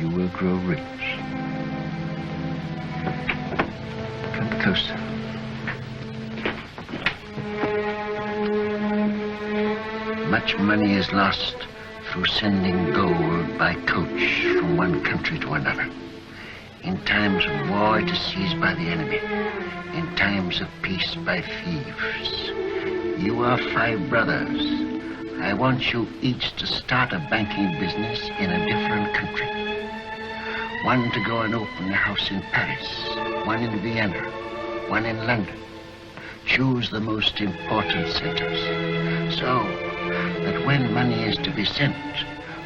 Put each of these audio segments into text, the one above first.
you will grow rich. Come closer. Much money is lost through sending gold by coach from one country to another. In times of war, it is seized by the enemy. In times of peace, by thieves. You are 5 brothers. I want you each to start a banking business in a different country. One to go and open a house in Paris, one in Vienna, one in London. Choose the most important centers, so that when money is to be sent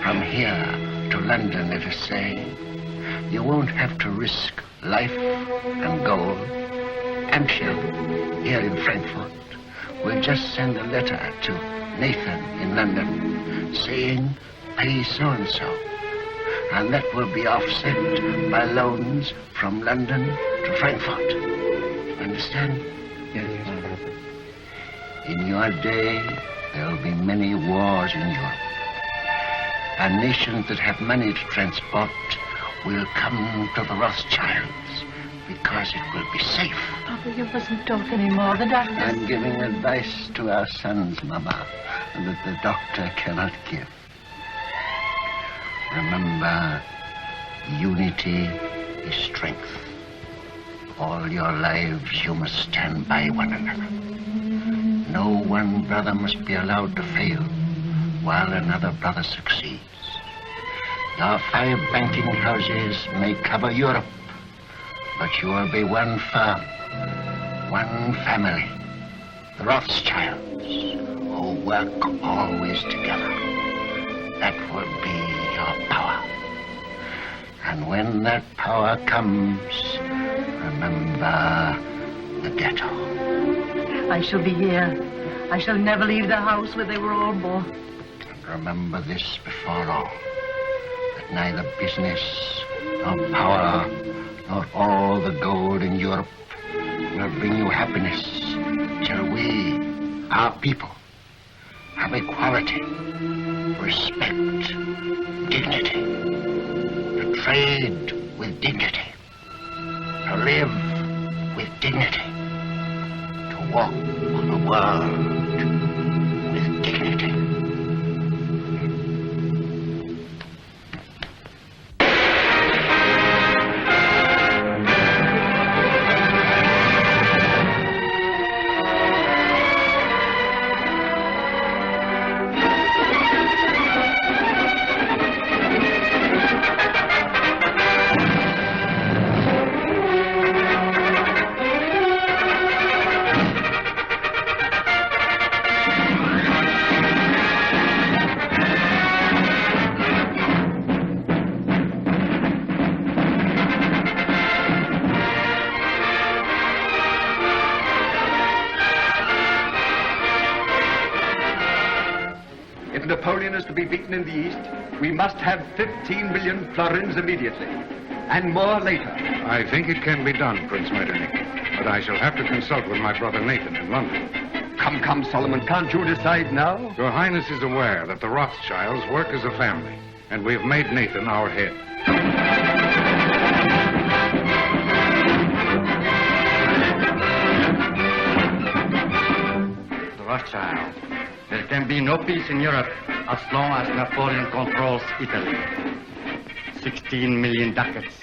from here to London, let us say, you won't have to risk life and gold. Amshel, here in Frankfurt, will just send a letter to Nathan in London saying, pay so-and-so. And that will be offset by loans from London to Frankfurt. Understand? Yes. In your day, there will be many wars in Europe. And nations that have money to transport will come to the Rothschilds because it will be safe. Papa, you mustn't talk anymore. The doctor... I'm giving advice to our sons, Mama, that the doctor cannot give. Remember, unity is strength. All your lives you must stand by one another. No one brother must be allowed to fail while another brother succeeds. Your 5 banking houses may cover Europe, but you will be one firm, one family, the Rothschilds, who work always together. That will be your power. And when that power comes, remember the ghetto. I shall be here. I shall never leave the house where they were all born. And remember this before all, that neither business, nor power, nor all the gold in Europe will bring you happiness till we, our people, have equality, respect, dignity, to trade with dignity, to live with dignity, to walk the world with dignity. Napoleon is to be beaten in the East, we must have 15 million florins immediately, and more later. I think it can be done, Prince Metternich, but I shall have to consult with my brother Nathan in London. Come, Solomon, can't you decide now? Your Highness is aware that the Rothschilds work as a family, and we have made Nathan our head. The Rothschild. There can be no peace in Europe as long as Napoleon controls Italy. 16 million ducats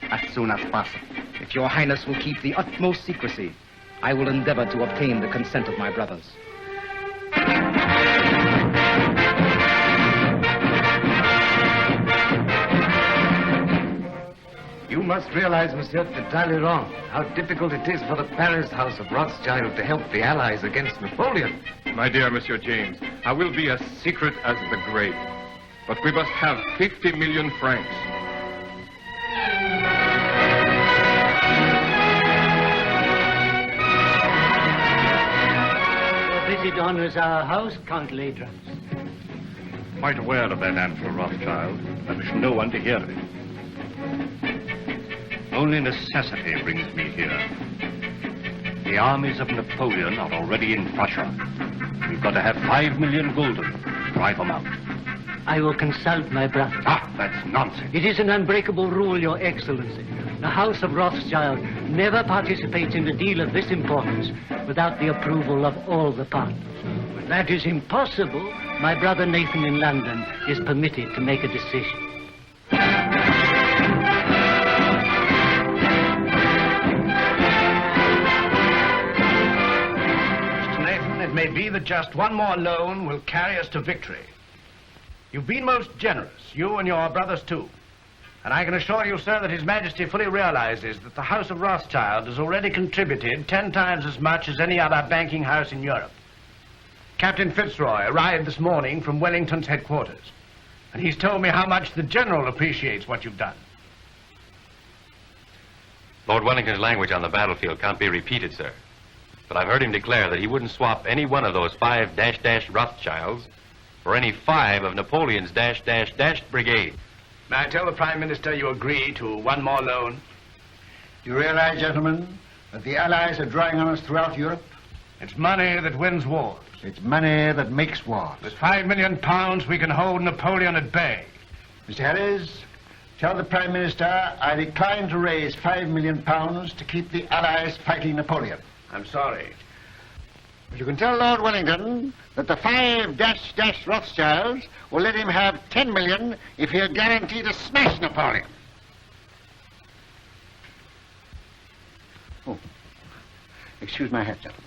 as soon as possible. If your Highness will keep the utmost secrecy, I will endeavor to obtain the consent of my brothers. You must realize, Monsieur de Talleyrand, how difficult it is for the Paris House of Rothschild to help the Allies against Napoleon. My dear Monsieur James, I will be as secret as the grave, but we must have 50 million francs. Your visit honors our house, Count Ladrons. Quite aware of that answer, Rothschild. I wish no one to hear it. Only necessity brings me here. The armies of Napoleon are already in Prussia. We've got to have 5 million gulden to drive them out. I will consult my brother. Ah, that's nonsense. It is an unbreakable rule, Your Excellency. The House of Rothschild never participates in a deal of this importance without the approval of all the partners. When that is impossible, my brother Nathan in London is permitted to make a decision. Mr. Nathan, it may be that just one more loan will carry us to victory. You've been most generous, you and your brothers too. And I can assure you, sir, that His Majesty fully realizes that the House of Rothschild has already contributed 10 times as much as any other banking house in Europe. Captain Fitzroy arrived this morning from Wellington's headquarters, and he's told me how much the General appreciates what you've done. Lord Wellington's language on the battlefield can't be repeated, sir. But I've heard him declare that he wouldn't swap any one of those 5 -- Rothschilds for any 5 of Napoleon's -- brigade. May I tell the Prime Minister you agree to one more loan? You realize, gentlemen, that the Allies are drawing on us throughout Europe? It's money that wins wars. It's money that makes wars. With £5 million, we can hold Napoleon at bay. Mr. Harris, tell the Prime Minister I decline to raise £5 million to keep the Allies fighting Napoleon. I'm sorry. But you can tell Lord Wellington that the 5 -- Rothschilds will let him have 10 million if he'll guarantee to smash Napoleon. Oh, excuse my hat, gentlemen.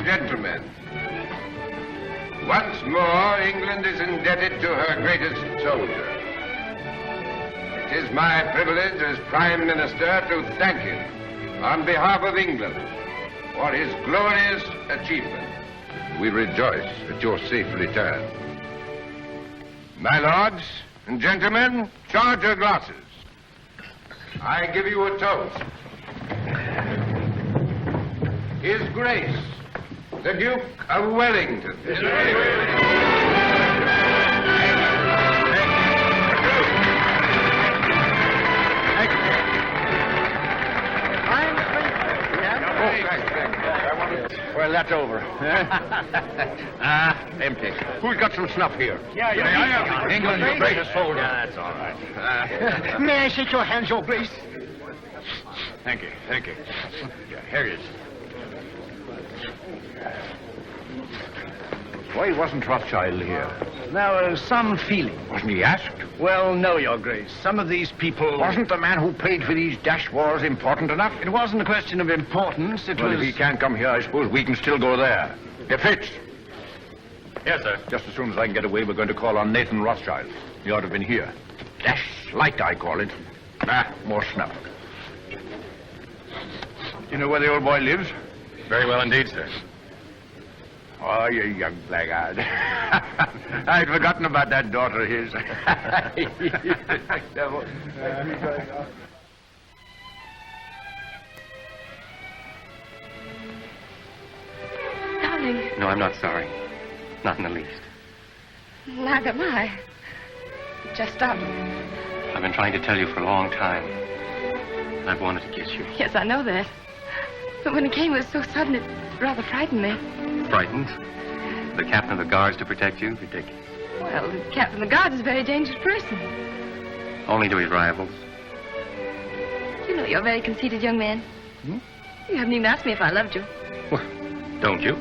Gentlemen, once more England is indebted to her greatest soldier. It is my privilege as Prime Minister to thank him on behalf of England for his glorious achievement. We rejoice at your safe return. My lords and gentlemen, charge your glasses. I give you a toast. His Grace, the Duke of Wellington. Well, that's over. Empty. Who's got some snuff here? Yeah. England's the greatest soldier. Yeah, that's all right. May I shake your hands, Your Grace? Thank you. Yeah, here he is. Why wasn't Rothschild here? There was some feeling. Wasn't he asked? Well, no, Your Grace. Some of these people... Wasn't the man who paid for these dash wars important enough? It wasn't a question of importance. It Well, was... if he can't come here, I suppose we can still go there. Fitz. Yes, sir. Just as soon as I can get away, we're going to call on Nathan Rothschild. He ought to have been here. Dash light, I call it. More snuff. You know where the old boy lives? Very well indeed, sir. Oh, you young blackguard. I'd forgotten about that daughter of his. Darling. No, I'm not sorry. Not in the least. Neither am I. Just stop. I've been trying to tell you for a long time. I've wanted to kiss you. Yes, I know that. But when it came, it was so sudden, it rather frightened me. Frightened? The captain of the guards to protect you? Ridiculous. Well, the captain of the guards is a very dangerous person. Only to his rivals. You know you're a very conceited young man. Hmm? You haven't even asked me if I loved you. Well, don't you?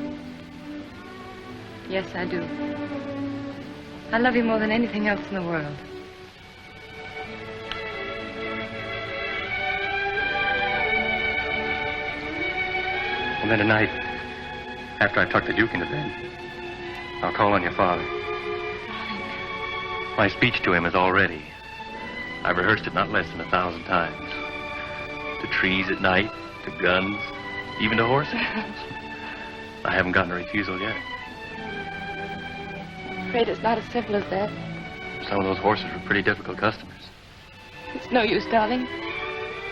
Yes, I do. I love you more than anything else in the world. And then tonight, after I've tucked the Duke into bed, I'll call on your father. My speech to him is all ready. I've rehearsed it not less than 1,000 times. To trees at night, to guns, even to horses. I haven't gotten a refusal yet. I'm afraid it's not as simple as that. Some of those horses were pretty difficult customers. It's no use, darling.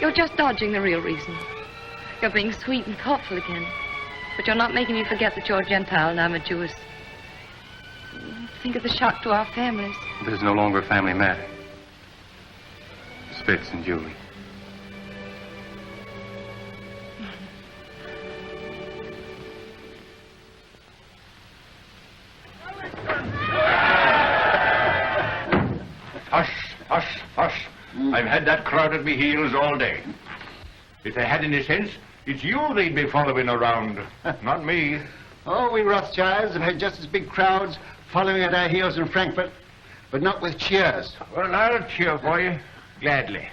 You're just dodging the real reason. You're being sweet and thoughtful again. But you're not making me forget that you're a Gentile and I'm a Jewess. Think of the shock to our families. This is no longer a family matter. Spitz and Julie. Hush, hush, hush. I've had that crowd at me heels all day. If they had any sense, it's you they'd be following around, not me. Oh, we Rothschilds have had just as big crowds following at our heels in Frankfurt, but not with cheers. Well, I'll cheer for you, gladly.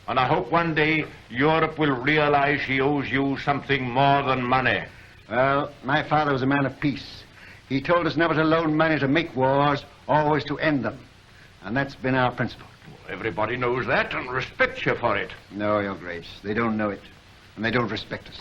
And I hope one day Europe will realize she owes you something more than money. Well, my father was a man of peace. He told us never to loan money to make wars, always to end them. And that's been our principle. Everybody knows that and respects you for it. No, Your Grace, they don't know it, and they don't respect us.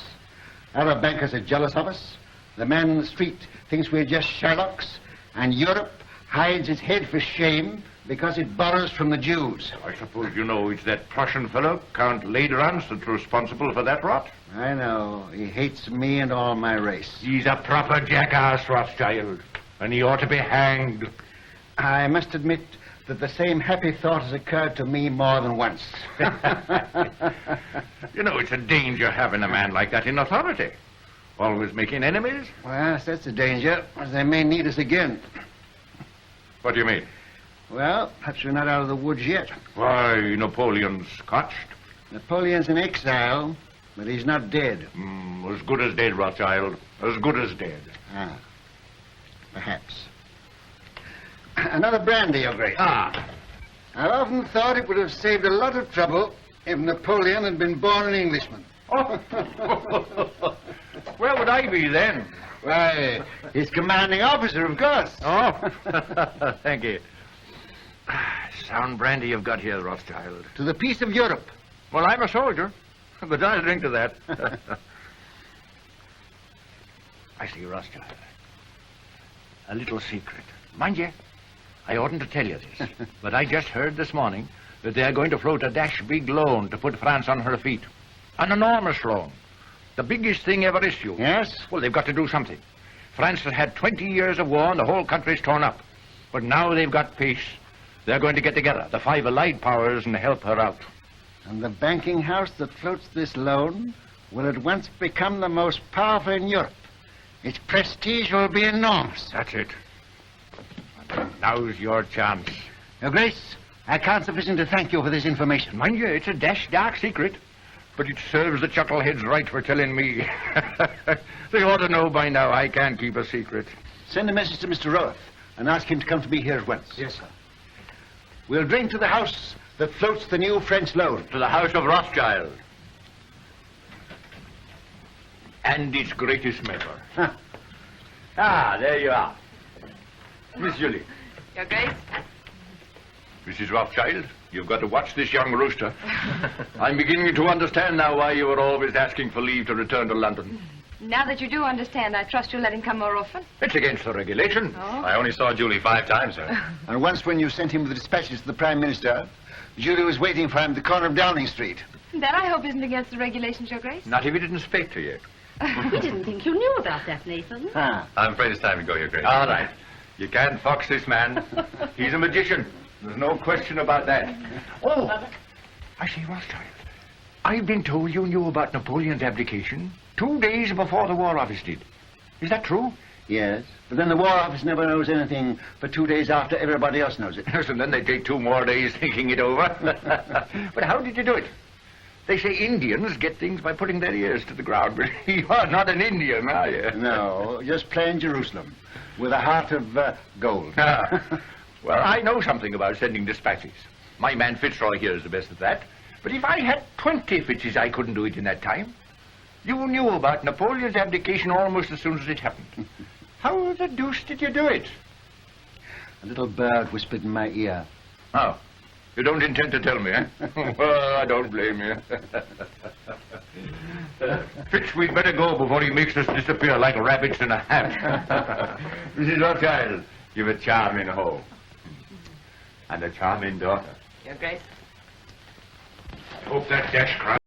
Other bankers are jealous of us. The man in the street thinks we're just Sherlocks, and Europe hides its head for shame because it borrows from the Jews. I suppose you know it's that Prussian fellow, Count Lederans, that's responsible for that rot? I know. He hates me and all my race. He's a proper jackass, Rothschild, and he ought to be hanged. I must admit that the same happy thought has occurred to me more than once. You know, it's a danger having a man like that in authority. Always making enemies. Well, that's the danger, as they may need us again. What do you mean? Well, perhaps we're not out of the woods yet. Why, Napoleon's scotched. Napoleon's in exile, but he's not dead. As good as dead, Rothschild. As good as dead. Ah, perhaps. Another brandy, Your Grace. Ah. I've often thought it would have saved a lot of trouble if Napoleon had been born an Englishman. Oh. Where would I be then? Why, his commanding officer, of course. Oh, thank you. Sound brandy you've got here, Rothschild. To the peace of Europe. Well, I'm a soldier, but I'll drink to that. I see, Rothschild. A little secret. Mind you, I oughtn't to tell you this, but I just heard this morning that they're going to float a dash big loan to put France on her feet. An enormous loan. The biggest thing ever issued. Yes? Well, they've got to do something. France has had 20 years of war and the whole country's torn up. But now they've got peace. They're going to get together, the 5 allied powers, and help her out. And the banking house that floats this loan will at once become the most powerful in Europe. Its prestige will be enormous. That's it. Now's your chance. Your Grace, I can't sufficient to thank you for this information. Mind you, it's a dash dark secret. But it serves the chuckleheads right for telling me. They ought to know by now I can't keep a secret. Send a message to Mr. Roth and ask him to come to me here at once. Yes, sir. We'll drink to the house that floats the new French loan. To the House of Roth-schild. And its greatest member. Huh. Ah, there you are. Miss Julie. Your Grace? Mrs. Rothschild, you've got to watch this young rooster. I'm beginning to understand now why you were always asking for leave to return to London. Now that you do understand, I trust you'll let him come more often. It's against the regulation. Oh? I only saw Julie 5 times, sir. And once when you sent him with the dispatches to the Prime Minister, Julie was waiting for him at the corner of Downing Street. That, I hope, isn't against the regulations, Your Grace. Not if he didn't speak to you. We didn't think you knew about that, Nathan. Ah. I'm afraid it's time to go, Your Grace. All right. You can't fox this man. He's a magician. There's no question about that. Oh, I say, Rothschild, I've been told you knew about Napoleon's abdication 2 days before the War Office did. Is that true? Yes, but then the War Office never knows anything for 2 days after everybody else knows it. Yes, and then they take 2 more days thinking it over. But how did you do it? They say Indians get things by putting their ears to the ground, but you're not an Indian, are you? No, just plain Jerusalem, with a heart of gold. Well, I know something about sending dispatches. My man Fitzroy here is the best at that. But if I had 20 Fitzes, I couldn't do it in that time. You knew about Napoleon's abdication almost as soon as it happened. How the deuce did you do it? A little bird whispered in my ear. Oh, you don't intend to tell me, eh? Well, I don't blame you. Fitz, we'd better go before he makes us disappear like rabbits in a hat. Mrs. Rothschild, you've a charming home. And a charming daughter. Your Grace. I hope that dash crowd